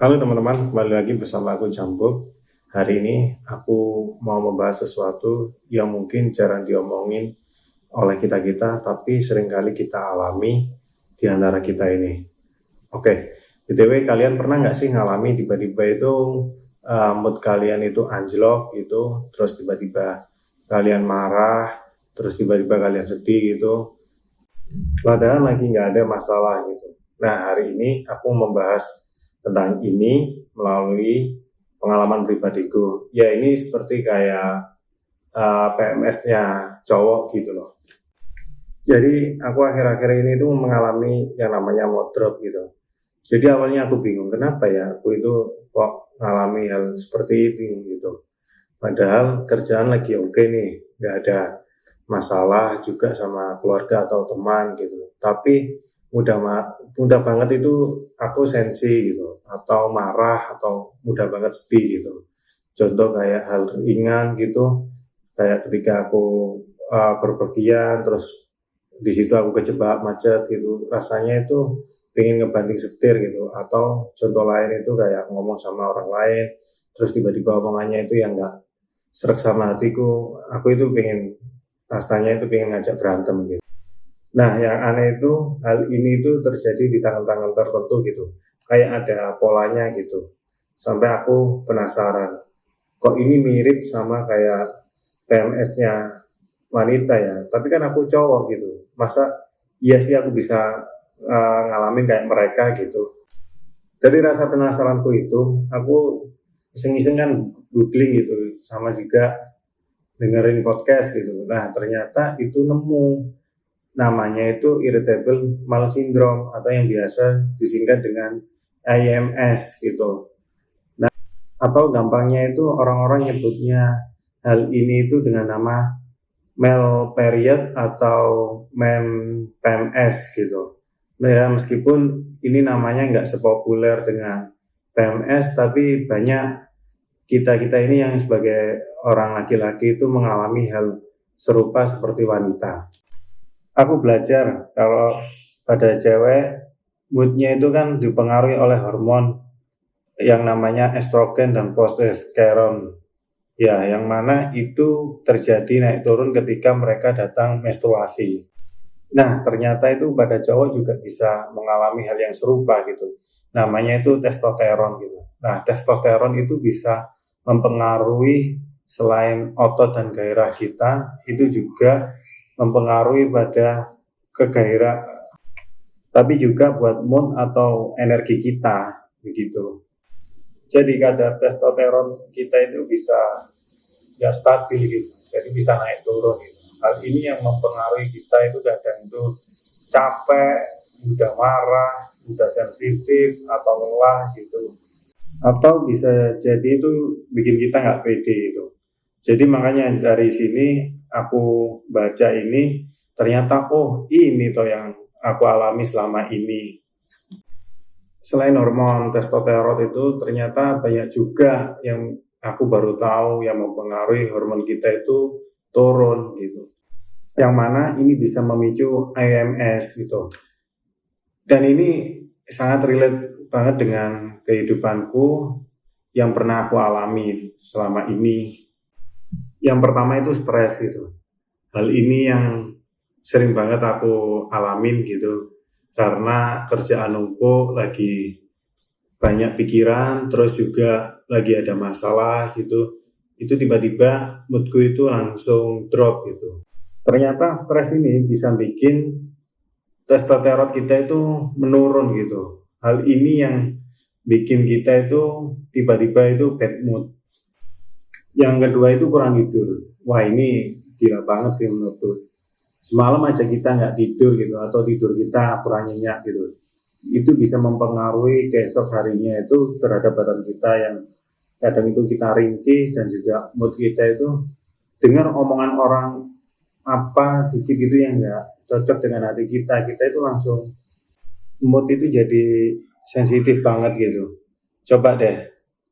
Halo teman-teman, kembali lagi bersama aku Jambuk. Hari ini aku mau membahas sesuatu yang mungkin jarang diomongin oleh kita-kita, tapi seringkali kita alami di antara kita ini. Oke, BTW kalian pernah nggak sih ngalami tiba-tiba itu mood kalian itu anjlok gitu, terus tiba-tiba kalian marah, terus tiba-tiba kalian sedih gitu, padahal lagi nggak ada masalah gitu. Nah, hari ini aku membahas tentang ini melalui pengalaman pribadiku. Ya, ini seperti kayak PMS-nya cowok gitu loh. Jadi, aku akhir-akhir ini tuh mengalami yang namanya mood drop gitu. Jadi awalnya aku bingung, kenapa ya aku itu kok mengalami hal seperti ini gitu. Padahal kerjaan lagi oke nih, nggak ada masalah juga sama keluarga atau teman gitu. Tapi mudah banget itu aku sensi gitu, atau marah atau mudah banget sedih gitu. Contoh kayak hal ringan gitu, kayak ketika aku berpergian, terus di situ aku kejebak macet gitu, rasanya itu pengen ngebanting setir gitu. Atau contoh lain itu kayak ngomong sama orang lain, terus tiba-tiba omongannya itu yang nggak serak sama hatiku, aku itu pengen, rasanya itu pengen ngajak berantem gitu. Nah, yang aneh itu hal ini itu terjadi di tanggal-tanggal tertentu gitu. Kayak ada polanya gitu. Sampai aku penasaran, kok ini mirip sama kayak PMS-nya wanita ya. Tapi kan aku cowok gitu. Masa iya sih aku bisa ngalamin kayak mereka gitu. Dari rasa penasaranku itu, aku iseng-iseng kan googling gitu, sama juga dengerin podcast gitu. Nah, ternyata itu nemu namanya itu irritable bowel syndrome atau yang biasa disingkat dengan IMS gitu. Nah, atau gampangnya itu orang-orang nyebutnya hal ini itu dengan nama male period atau men PMS gitu. Nah, ya, meskipun ini namanya nggak sepopuler dengan PMS, tapi banyak kita-kita ini yang sebagai orang laki-laki itu mengalami hal serupa seperti wanita. Aku belajar kalau pada cewek moodnya itu kan dipengaruhi oleh hormon yang namanya estrogen dan progesterone. Ya, yang mana itu terjadi naik turun ketika mereka datang menstruasi. Nah, ternyata itu pada cowok juga bisa mengalami hal yang serupa gitu. Namanya itu testosteron gitu. Nah, testosteron itu bisa mempengaruhi selain otot dan gairah kita, itu juga mempengaruhi pada kegairah, tapi juga buat mood atau energi kita begitu. Jadi kadar testosteron kita itu bisa nggak stabil gitu, jadi bisa naik turun gitu. Hal ini yang mempengaruhi kita itu kadang itu capek, mudah marah, mudah sensitif atau lelah gitu. Atau bisa jadi itu bikin kita nggak pede itu. Jadi makanya dari sini aku baca ini, ternyata oh ini toh yang aku alami selama ini. Selain hormon testosteron itu ternyata banyak juga yang aku baru tahu yang mempengaruhi hormon kita itu turun gitu. Yang mana ini bisa memicu IMS gitu. Dan ini sangat relate banget dengan kehidupanku yang pernah aku alami selama ini. Yang pertama itu stres gitu. Hal ini yang sering banget aku alamin gitu. Karena kerjaan numpuk, lagi banyak pikiran, terus juga lagi ada masalah gitu. Itu tiba-tiba moodku itu langsung drop gitu. Ternyata stres ini bisa bikin testosteron kita itu menurun gitu. Hal ini yang bikin kita itu tiba-tiba itu bad mood. Yang kedua itu kurang tidur. Wah, ini gila banget sih menurutku. Semalam aja kita nggak tidur gitu, atau tidur kita kurang nyenyak gitu, itu bisa mempengaruhi keesok harinya itu terhadap badan kita, yang kadang itu kita ringkih, dan juga mood kita itu dengar omongan orang apa dikit gitu yang nggak cocok dengan hati kita itu langsung mood itu jadi sensitif banget gitu. Coba deh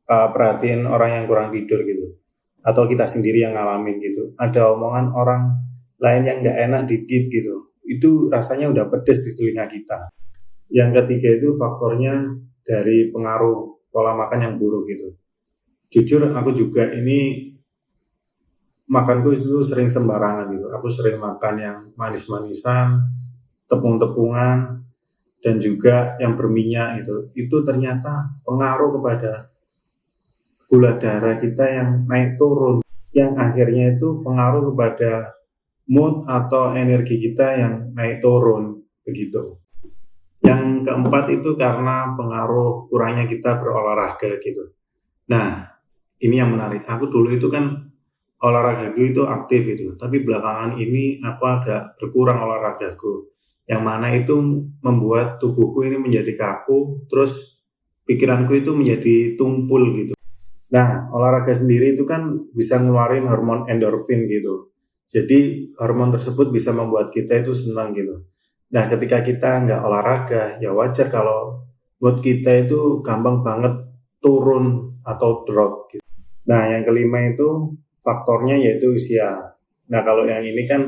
perhatiin orang yang kurang tidur gitu, atau kita sendiri yang ngalamin gitu, ada omongan orang lain yang nggak enak dikit gitu, itu rasanya udah pedes di telinga kita. Yang ketiga itu faktornya dari pengaruh pola makan yang buruk gitu. Jujur aku juga ini makanku itu sering sembarangan gitu. Aku sering makan yang manis-manisan, tepung-tepungan, dan juga yang berminyak itu. Itu ternyata pengaruh kepada gula darah kita yang naik turun. Yang akhirnya itu pengaruh kepada mood atau energi kita yang naik turun. Begitu. Yang keempat itu karena pengaruh kurangnya kita berolahraga gitu. Nah, ini yang menarik. Aku dulu itu kan olahragaku itu aktif itu, tapi belakangan ini aku agak berkurang olahragaku. Yang mana itu membuat tubuhku ini menjadi kaku, terus pikiranku itu menjadi tumpul gitu. Nah, olahraga sendiri itu kan bisa ngeluarin hormon endorfin gitu. Jadi hormon tersebut bisa membuat kita itu senang gitu. Nah, ketika kita nggak olahraga, ya wajar kalau mood kita itu gampang banget turun atau drop gitu. Nah, yang kelima itu faktornya yaitu usia. Nah, kalau yang ini kan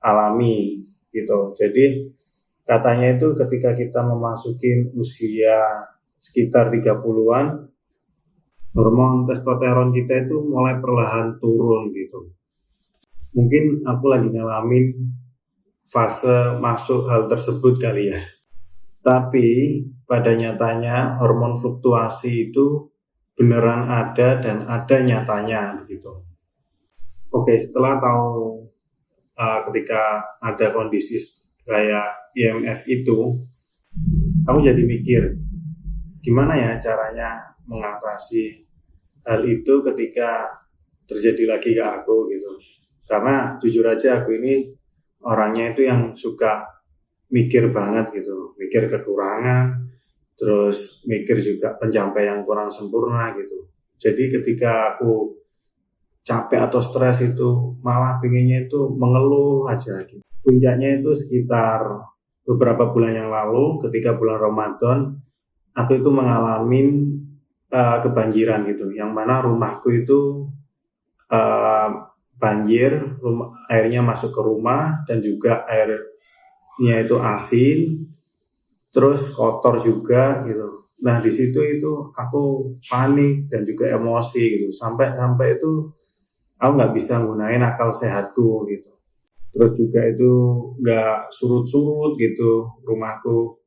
alami gitu. Jadi katanya itu ketika kita memasuki usia sekitar 30-an, hormon testosteron kita itu mulai perlahan turun gitu. Mungkin aku lagi ngalamin fase masuk hal tersebut kali ya. Tapi pada nyatanya hormon fluktuasi itu beneran ada dan ada nyatanya begitu. Oke, setelah tahu ketika ada kondisi kayak IMF itu, aku jadi mikir gimana ya caranya mengatasi hal itu ketika terjadi lagi ke aku gitu. Karena jujur aja aku ini orangnya itu yang suka mikir banget gitu, mikir kekurangan, terus mikir juga pencapaian kurang sempurna gitu. Jadi ketika aku capek atau stres itu malah pinginnya itu mengeluh aja gitu. Puncaknya itu sekitar beberapa bulan yang lalu ketika bulan Ramadan aku itu mengalami kebanjiran gitu, yang mana rumahku itu uh, banjir, airnya masuk ke rumah dan juga airnya itu asin, terus kotor juga gitu. Nah di situ itu aku panik dan juga emosi gitu, sampai itu aku nggak bisa gunain akal sehatku gitu. Terus juga itu nggak surut-surut gitu rumahku.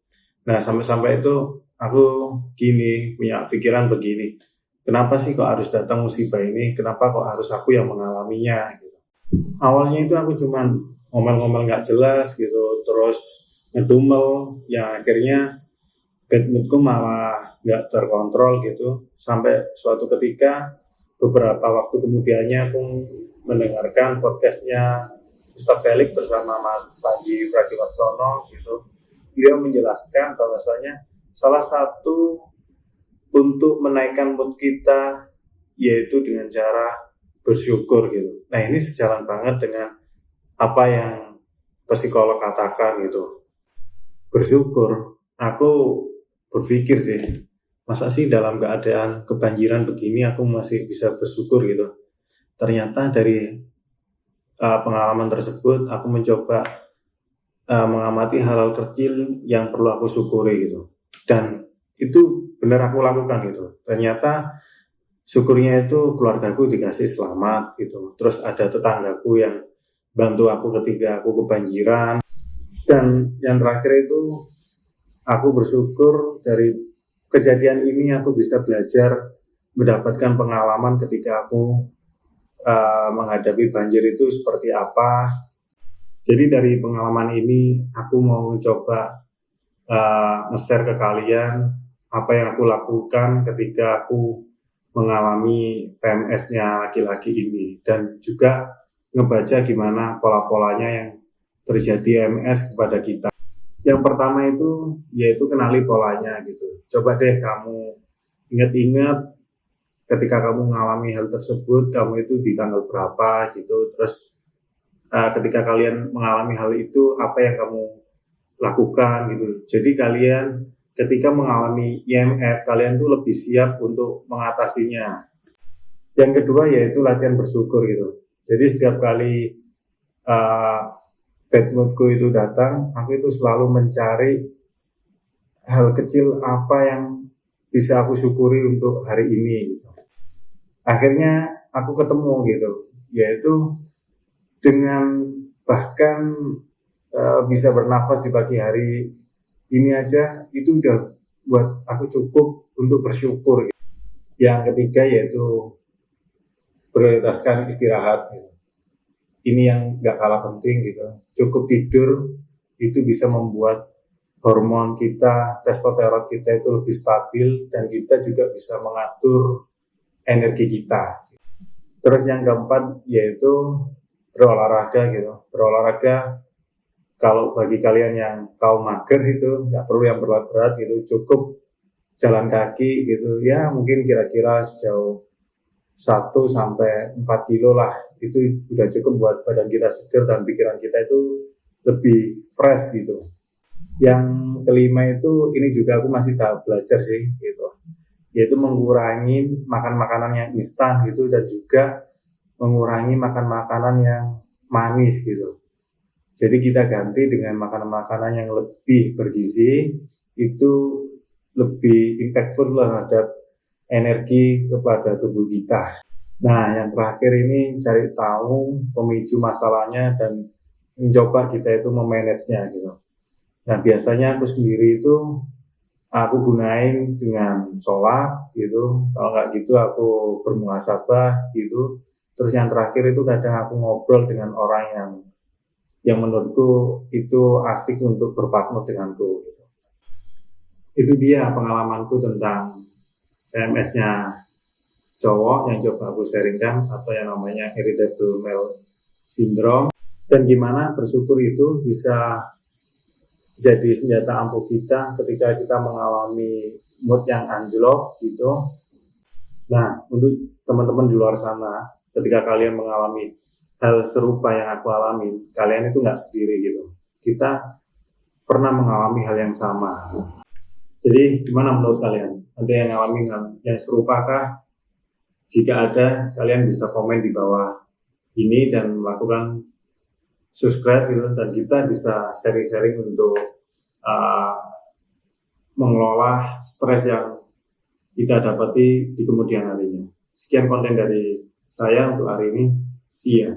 Nah sampai-sampai itu aku gini punya pikiran begini, kenapa sih kok harus datang musibah ini? Kenapa kok harus aku yang mengalaminya? Gitu. Awalnya itu aku cuman ngomel-ngomel nggak jelas gitu, terus ngedumel, yang akhirnya bad moodku malah nggak terkontrol gitu. Sampai suatu ketika beberapa waktu kemudiannya aku mendengarkan podcastnya Ustadz Felix bersama Mas Panji Pragiwaksono gitu. Beliau menjelaskan bahwasanya salah satu untuk menaikkan mood kita yaitu dengan cara bersyukur gitu. Nah ini sejalan banget dengan apa yang psikolog katakan gitu. Bersyukur. Aku berpikir sih, masa sih dalam keadaan kebanjiran begini aku masih bisa bersyukur gitu. Ternyata dari pengalaman tersebut aku mencoba mengamati hal-hal kecil yang perlu aku syukuri gitu. Dan itu benar aku lakukan gitu. Ternyata syukurnya itu keluargaku dikasih selamat gitu. Terus ada tetanggaku yang bantu aku ketika aku kebanjiran. Dan yang terakhir itu aku bersyukur dari kejadian ini aku bisa belajar mendapatkan pengalaman ketika aku menghadapi banjir itu seperti apa. Jadi dari pengalaman ini aku mau mencoba nge-share ke kalian apa yang aku lakukan ketika aku mengalami PMS-nya laki-laki ini, dan juga ngebaca gimana pola-polanya yang terjadi MS kepada kita. Yang pertama itu yaitu kenali polanya gitu. Coba deh kamu ingat-ingat ketika kamu mengalami hal tersebut, kamu itu di tanggal berapa gitu. Terus ketika kalian mengalami hal itu, apa yang kamu lakukan gitu. Jadi kalian ketika mengalami IMF, kalian tuh lebih siap untuk mengatasinya. Yang kedua yaitu latihan bersyukur gitu. Jadi setiap kali bad moodku itu datang, aku itu selalu mencari hal kecil apa yang bisa aku syukuri untuk hari ini gitu. Akhirnya aku ketemu gitu, yaitu dengan bahkan bisa bernafas di pagi hari ini aja itu udah buat aku cukup untuk bersyukur gitu. Yang ketiga yaitu prioritaskan istirahat gitu. Ini yang gak kalah penting gitu. Cukup tidur itu bisa membuat hormon kita, testosteron kita itu lebih stabil, dan kita juga bisa mengatur energi kita. Terus yang keempat yaitu berolahraga gitu. Berolahraga kalau bagi kalian yang kaum mager itu nggak perlu yang berat-berat gitu, cukup jalan kaki gitu ya, mungkin kira-kira sejauh 1 sampai 4 kilo lah, itu udah cukup buat badan kita segar dan pikiran kita itu lebih fresh gitu. Yang kelima itu ini juga aku masih tahap belajar sih gitu, yaitu mengurangi makan makanan yang instan gitu, dan juga mengurangi makan makanan yang manis gitu. Jadi kita ganti dengan makanan-makanan yang lebih bergizi, itu lebih impactful terhadap energi kepada tubuh kita. Nah, yang terakhir ini cari tahu pemicu masalahnya dan mencoba kita itu memanagenya gitu. Nah, biasanya aku sendiri itu aku gunain dengan sholat gitu. Kalau nggak gitu aku bermuhasabah gitu. Terus yang terakhir itu kadang aku ngobrol dengan orang yang menurutku itu asik untuk berpartner denganku gitu. Itu dia pengalamanku tentang PMS-nya cowok yang coba aku sharingkan, atau yang namanya irritable male syndrome, dan gimana bersyukur itu bisa jadi senjata ampuh kita ketika kita mengalami mood yang anjlok gitu. Nah, untuk teman-teman di luar sana, ketika kalian mengalami hal serupa yang aku alami, kalian itu nggak sendiri gitu. Kita pernah mengalami hal yang sama. Jadi gimana menurut kalian? Ada yang ngalamin yang serupa kah? Jika ada, kalian bisa komen di bawah ini dan melakukan subscribe gitu, dan kita bisa sharing-sharing untuk uh, mengelola stres yang kita dapati di kemudian harinya. Sekian konten dari saya untuk hari ini. See ya.